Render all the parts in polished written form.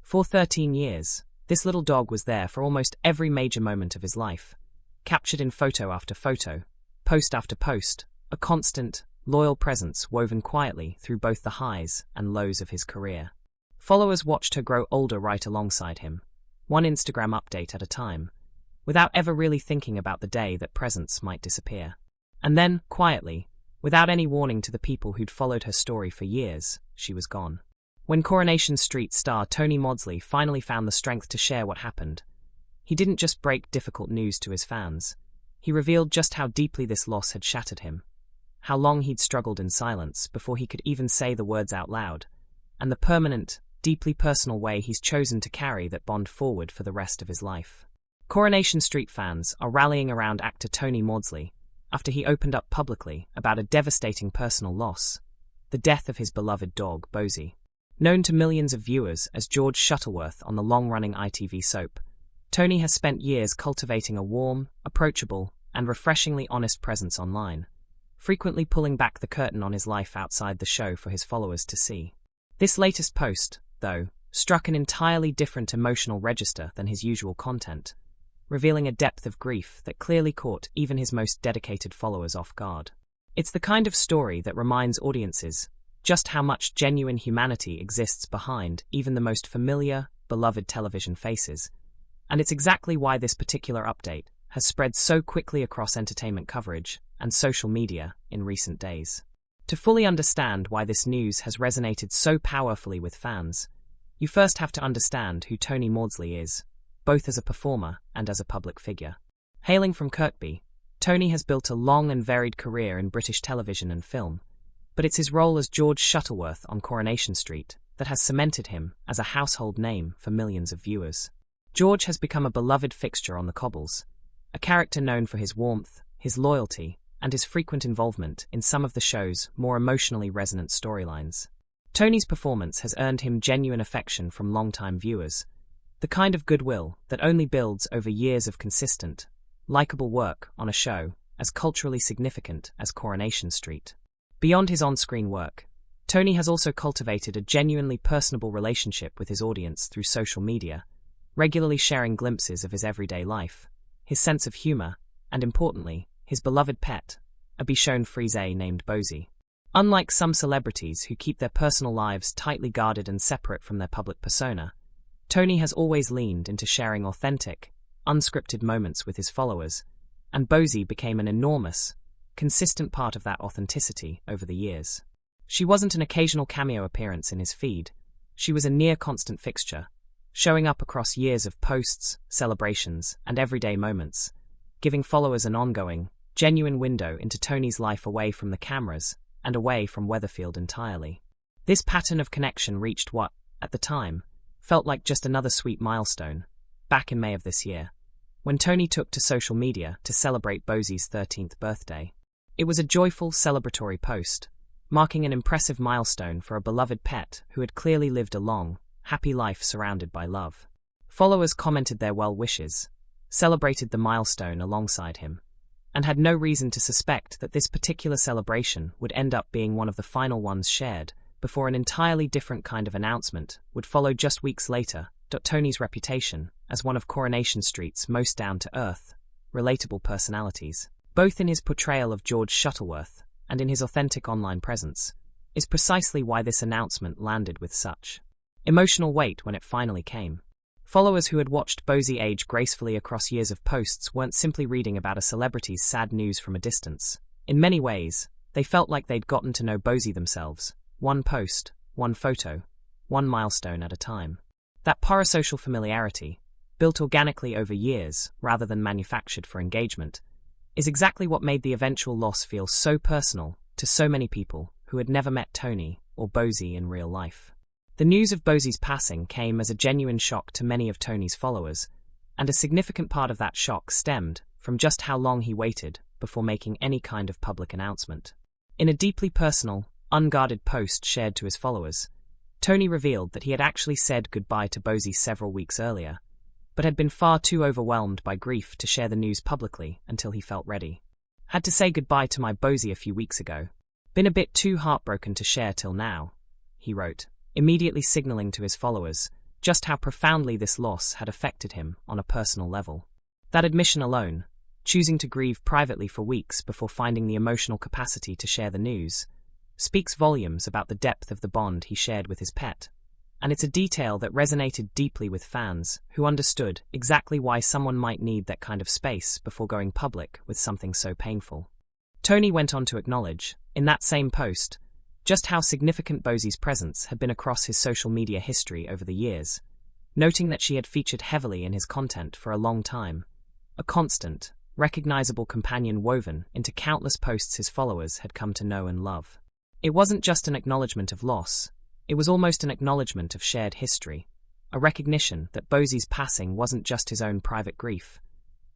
For 13 years, this little dog was there for almost every major moment of his life, captured in photo after photo, post after post, a constant, loyal presence woven quietly through both the highs and lows of his career. Followers watched her grow older right alongside him, one Instagram update at a time, without ever really thinking about the day that presence might disappear. And then, quietly, without any warning to the people who'd followed her story for years, she was gone. When Coronation Street star Tony Maudsley finally found the strength to share what happened, he didn't just break difficult news to his fans. He revealed just how deeply this loss had shattered him, how long he'd struggled in silence before he could even say the words out loud, and the permanent, deeply personal way he's chosen to carry that bond forward for the rest of his life. Coronation Street fans are rallying around actor Tony Maudsley after he opened up publicly about a devastating personal loss, the death of his beloved dog, Bosie. Known to millions of viewers as George Shuttleworth on the long-running ITV soap, Tony has spent years cultivating a warm, approachable, and refreshingly honest presence online, frequently pulling back the curtain on his life outside the show for his followers to see. This latest post, though, struck an entirely different emotional register than his usual content, revealing a depth of grief that clearly caught even his most dedicated followers off guard. It's the kind of story that reminds audiences just how much genuine humanity exists behind even the most familiar, beloved television faces, and it's exactly why this particular update has spread so quickly across entertainment coverage and social media in recent days. To fully understand why this news has resonated so powerfully with fans, you first have to understand who Tony Maudsley is, both as a performer and as a public figure. Hailing from Kirkby, Tony has built a long and varied career in British television and film, but it's his role as George Shuttleworth on Coronation Street that has cemented him as a household name for millions of viewers. George has become a beloved fixture on the cobbles, a character known for his warmth, his loyalty, and his frequent involvement in some of the show's more emotionally resonant storylines. Tony's performance has earned him genuine affection from longtime viewers, the kind of goodwill that only builds over years of consistent, likable work on a show as culturally significant as Coronation Street. Beyond his on-screen work, Tony has also cultivated a genuinely personable relationship with his audience through social media, regularly sharing glimpses of his everyday life, his sense of humor, and importantly, his beloved pet, a Bichon Frise named Bosie. Unlike some celebrities who keep their personal lives tightly guarded and separate from their public persona, Tony has always leaned into sharing authentic, unscripted moments with his followers, and Bosie became an enormous, consistent part of that authenticity over the years. She wasn't an occasional cameo appearance in his feed, she was a near-constant fixture, showing up across years of posts, celebrations, and everyday moments, giving followers an ongoing, genuine window into Tony's life away from the cameras and away from Weatherfield entirely. This pattern of connection reached what, at the time, felt like just another sweet milestone, back in May of this year, when Tony took to social media to celebrate Bosie's 13th birthday. It was a joyful, celebratory post, marking an impressive milestone for a beloved pet who had clearly lived a long, happy life surrounded by love. Followers commented their well wishes, celebrated the milestone alongside him, and had no reason to suspect that this particular celebration would end up being one of the final ones shared, before an entirely different kind of announcement would follow just weeks later. Tony's reputation as one of Coronation Street's most down-to-earth, relatable personalities, both in his portrayal of George Shuttleworth and in his authentic online presence, is precisely why this announcement landed with such emotional weight when it finally came. Followers who had watched Bosie age gracefully across years of posts weren't simply reading about a celebrity's sad news from a distance. In many ways, they felt like they'd gotten to know Bosie themselves, one post, one photo, one milestone at a time. That parasocial familiarity, built organically over years rather than manufactured for engagement, is exactly what made the eventual loss feel so personal to so many people who had never met Tony or Bosie in real life. The news of Bosie's passing came as a genuine shock to many of Tony's followers, and a significant part of that shock stemmed from just how long he waited before making any kind of public announcement. In a deeply personal, unguarded post shared to his followers, Tony revealed that he had actually said goodbye to Bosie several weeks earlier, but had been far too overwhelmed by grief to share the news publicly until he felt ready. Had to say goodbye to my Bosie a few weeks ago. Been a bit too heartbroken to share till now, he wrote, immediately signaling to his followers just how profoundly this loss had affected him on a personal level. That admission alone, choosing to grieve privately for weeks before finding the emotional capacity to share the news, speaks volumes about the depth of the bond he shared with his pet. And it's a detail that resonated deeply with fans who understood exactly why someone might need that kind of space before going public with something so painful. Tony went on to acknowledge, in that same post, just how significant Bosie's presence had been across his social media history over the years, noting that she had featured heavily in his content for a long time, a constant, recognizable companion woven into countless posts his followers had come to know and love. It wasn't just an acknowledgement of loss, it was almost an acknowledgement of shared history, a recognition that Bosie's passing wasn't just his own private grief,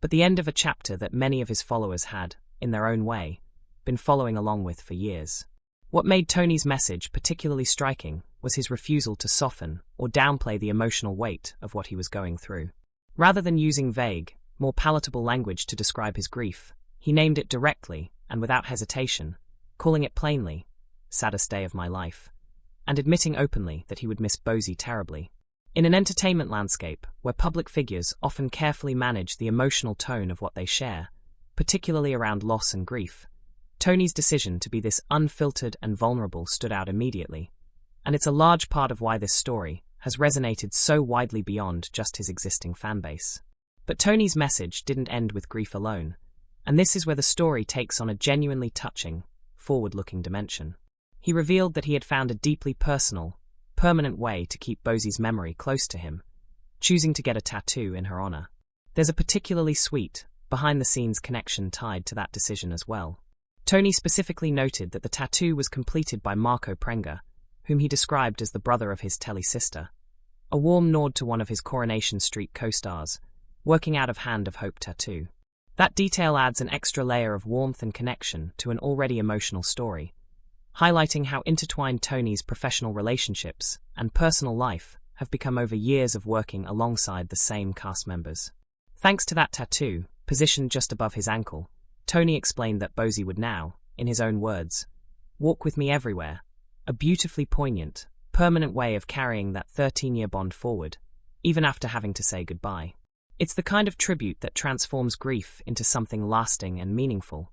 but the end of a chapter that many of his followers had, in their own way, been following along with for years. What made Tony's message particularly striking was his refusal to soften or downplay the emotional weight of what he was going through. Rather than using vague, more palatable language to describe his grief, he named it directly and without hesitation, calling it plainly, "Saddest day of my life," and admitting openly that he would miss Bosie terribly. In an entertainment landscape where public figures often carefully manage the emotional tone of what they share, particularly around loss and grief, Tony's decision to be this unfiltered and vulnerable stood out immediately, and it's a large part of why this story has resonated so widely beyond just his existing fanbase. But Tony's message didn't end with grief alone, and this is where the story takes on a genuinely touching, forward-looking dimension. He revealed that he had found a deeply personal, permanent way to keep Bosie's memory close to him, choosing to get a tattoo in her honor. There's a particularly sweet, behind-the-scenes connection tied to that decision as well. Tony specifically noted that the tattoo was completed by Marco Prenga, whom he described as the brother of his Telly sister, a warm nod to one of his Coronation Street co-stars, working out of Hand of Hope tattoo. That detail adds an extra layer of warmth and connection to an already emotional story, highlighting how intertwined Tony's professional relationships and personal life have become over years of working alongside the same cast members. Thanks to that tattoo, positioned just above his ankle, Tony explained that Bosie would now, in his own words, walk with me everywhere, a beautifully poignant, permanent way of carrying that 13-year bond forward, even after having to say goodbye. It's the kind of tribute that transforms grief into something lasting and meaningful,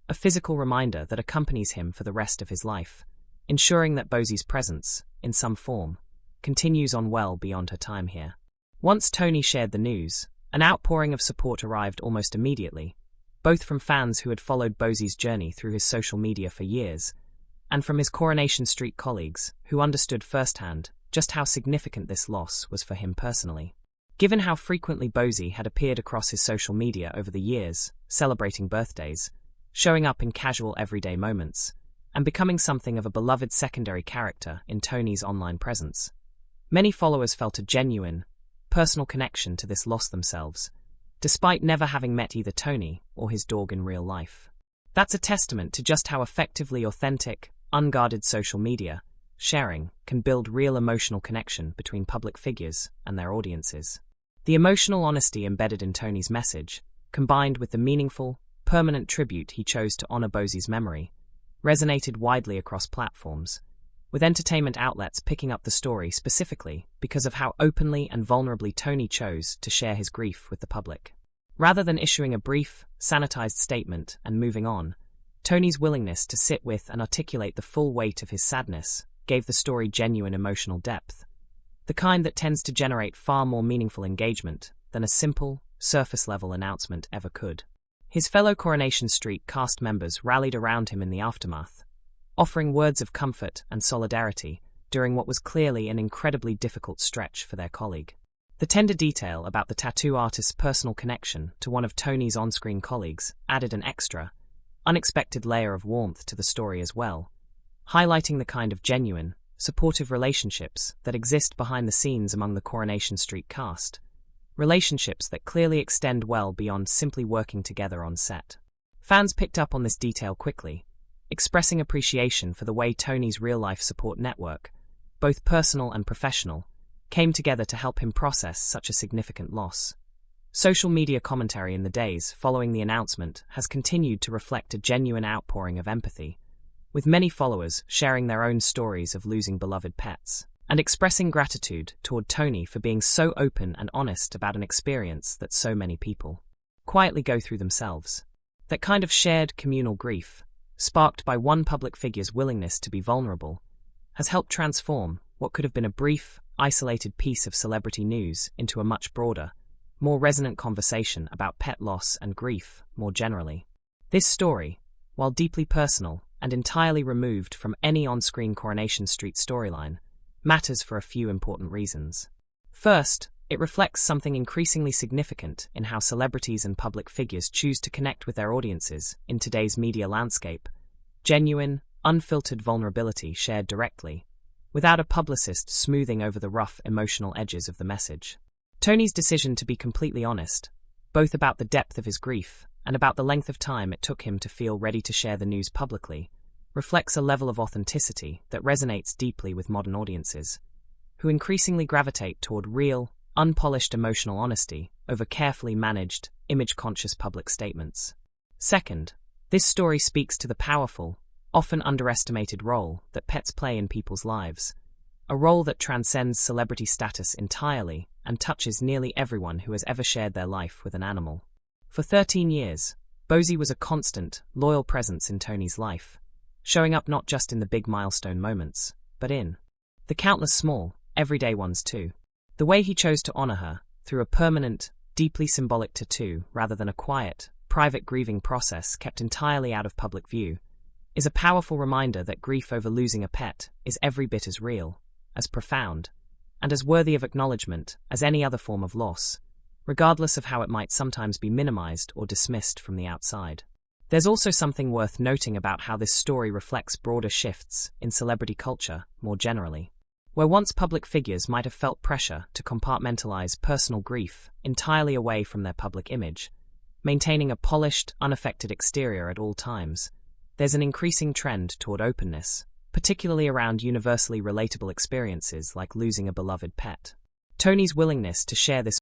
a physical reminder that accompanies him for the rest of his life, ensuring that Bosie's presence, in some form, continues on well beyond her time here. Once Tony shared the news, an outpouring of support arrived almost immediately, both from fans who had followed Bosie's journey through his social media for years, and from his Coronation Street colleagues who understood firsthand just how significant this loss was for him personally. Given how frequently Bosie had appeared across his social media over the years, celebrating birthdays, showing up in casual everyday moments, and becoming something of a beloved secondary character in Tony's online presence, many followers felt a genuine, personal connection to this loss themselves, despite never having met either Tony or his dog in real life. That's a testament to just how effectively authentic, unguarded social media sharing can build real emotional connection between public figures and their audiences. The emotional honesty embedded in Tony's message, combined with the meaningful, permanent tribute he chose to honor Bosie's memory, resonated widely across platforms, with entertainment outlets picking up the story specifically because of how openly and vulnerably Tony chose to share his grief with the public. Rather than issuing a brief, sanitized statement and moving on, Tony's willingness to sit with and articulate the full weight of his sadness gave the story genuine emotional depth, the kind that tends to generate far more meaningful engagement than a simple, surface-level announcement ever could. His fellow Coronation Street cast members rallied around him in the aftermath, offering words of comfort and solidarity during what was clearly an incredibly difficult stretch for their colleague. The tender detail about the tattoo artist's personal connection to one of Tony's on-screen colleagues added an extra, unexpected layer of warmth to the story as well, highlighting the kind of genuine, supportive relationships that exist behind the scenes among the Coronation Street cast, relationships that clearly extend well beyond simply working together on set. Fans picked up on this detail quickly, expressing appreciation for the way Tony's real-life support network, both personal and professional, came together to help him process such a significant loss. Social media commentary in the days following the announcement has continued to reflect a genuine outpouring of empathy, with many followers sharing their own stories of losing beloved pets. and expressing gratitude toward Tony for being so open and honest about an experience that so many people quietly go through themselves. That kind of shared communal grief, sparked by one public figure's willingness to be vulnerable, has helped transform what could have been a brief, isolated piece of celebrity news into a much broader, more resonant conversation about pet loss and grief more generally. This story, while deeply personal and entirely removed from any on-screen Coronation Street storyline, matters for a few important reasons. First, it reflects something increasingly significant in how celebrities and public figures choose to connect with their audiences in today's media landscape: genuine, unfiltered vulnerability shared directly, without a publicist smoothing over the rough emotional edges of the message. Tony's decision to be completely honest, both about the depth of his grief and about the length of time it took him to feel ready to share the news publicly, reflects a level of authenticity that resonates deeply with modern audiences, who increasingly gravitate toward real, unpolished emotional honesty over carefully managed, image-conscious public statements. Second, this story speaks to the powerful, often underestimated role that pets play in people's lives, a role that transcends celebrity status entirely and touches nearly everyone who has ever shared their life with an animal. For 13 years, Bosie was a constant, loyal presence in Tony's life, showing up not just in the big milestone moments, but in the countless small, everyday ones too. The way he chose to honor her, through a permanent, deeply symbolic tattoo rather than a quiet, private grieving process kept entirely out of public view, is a powerful reminder that grief over losing a pet is every bit as real, as profound, and as worthy of acknowledgement as any other form of loss, regardless of how it might sometimes be minimized or dismissed from the outside. There's also something worth noting about how this story reflects broader shifts in celebrity culture more generally. Where once public figures might have felt pressure to compartmentalize personal grief entirely away from their public image, maintaining a polished, unaffected exterior at all times, there's an increasing trend toward openness, particularly around universally relatable experiences like losing a beloved pet. Tony's willingness to share this